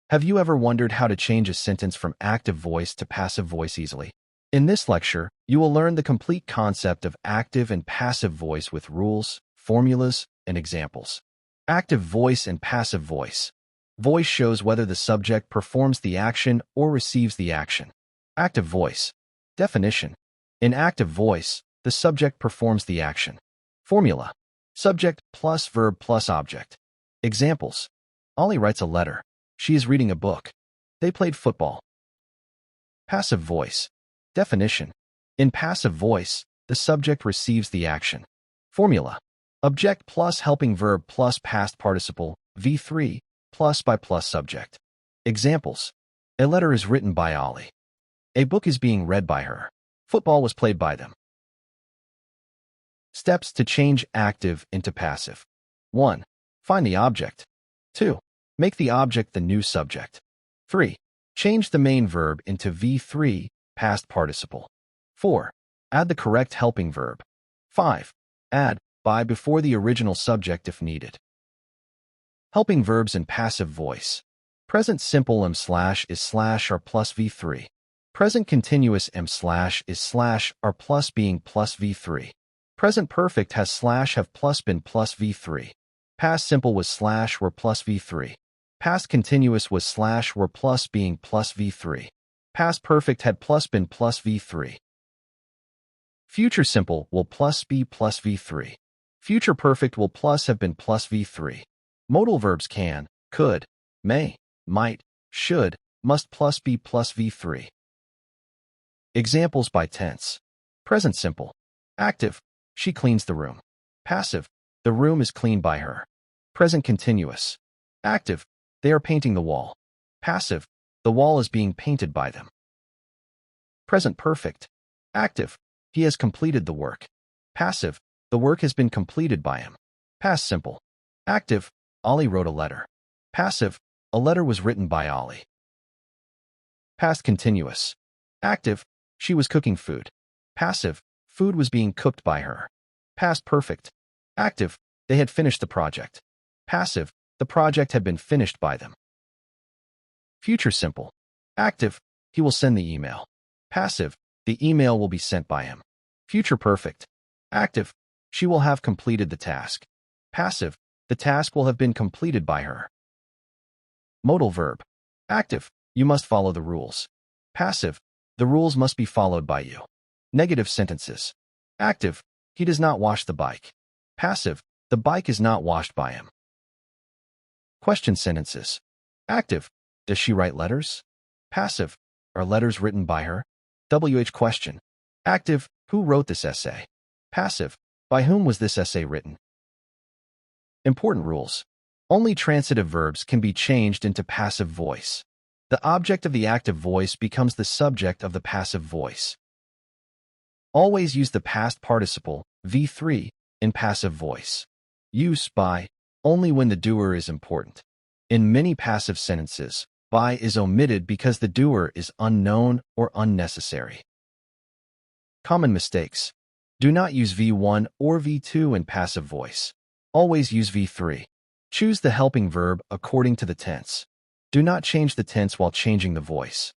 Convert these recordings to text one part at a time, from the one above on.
Have you ever wondered how to change a sentence from active voice to passive voice easily? In this lecture, you will learn the complete concept of active and passive voice with rules, formulas, and examples. Active voice and passive voice. Voice shows whether the subject performs the action or receives the action. Active voice. Definition. In active voice, the subject performs the action. Formula. Subject plus verb plus object. Examples. Ollie writes a letter. She is reading a book. They played football. Passive voice. Definition. In passive voice, the subject receives the action. Formula. Object plus helping verb plus past participle, V3, plus by plus subject. Examples. A letter is written by Ollie. A book is being read by her. Football was played by them. Steps to change active into passive. 1. Find the object. 2. Make the object the new subject. 3. Change the main verb into V3, past participle. 4. Add the correct helping verb. 5. Add by before the original subject if needed. Helping verbs in passive voice. Present simple is /are plus V3. Present continuous is /are plus being plus V3. Present perfect has /have plus been plus V3. Past simple was /were plus V3. Past continuous was /were plus being plus V3. Past perfect had plus been plus V3. Future simple will plus be plus V3. Future perfect will plus have been plus V3. Modal verbs can, could, may, might, should, must plus be plus V3. Examples by tense. Present simple. Active. She cleans the room. Passive. The room is cleaned by her. Present continuous. Active. They are painting the wall. Passive. The wall is being painted by them. Present perfect. Active. He has completed the work. Passive. The work has been completed by him. Past simple. Active. Ollie wrote a letter. Passive. A letter was written by Ollie. Past continuous. Active. She was cooking food. Passive. Food was being cooked by her. Past perfect. Active. They had finished the project. Passive. The project had been finished by them. Future simple. Active. He will send the email. Passive. The email will be sent by him. Future perfect. Active. She will have completed the task. Passive. The task will have been completed by her. Modal verb. Active. You must follow the rules. Passive. The rules must be followed by you. Negative sentences. Active. He does not wash the bike. Passive. The bike is not washed by him. Question sentences. Active. Does she write letters? Passive. Are letters written by her? Question. Active. Who wrote this essay? Passive. By whom was this essay written? Important rules. Only transitive verbs can be changed into passive voice. The object of the active voice becomes the subject of the passive voice. Always use the past participle, V3, in passive voice. Use by only when the doer is important. In many passive sentences, by is omitted because the doer is unknown or unnecessary. Common mistakes. Do not use V1 or V2 in passive voice. Always use V3. Choose the helping verb according to the tense. Do not change the tense while changing the voice.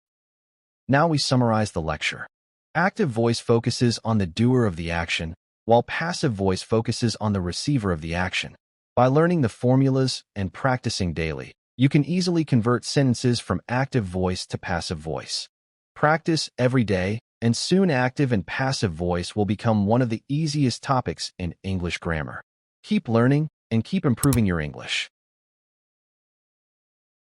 Now we summarize the lecture. Active voice focuses on the doer of the action, while passive voice focuses on the receiver of the action. By learning the formulas and practicing daily, you can easily convert sentences from active voice to passive voice. Practice every day, and soon active and passive voice will become one of the easiest topics in English grammar. Keep learning and keep improving your English.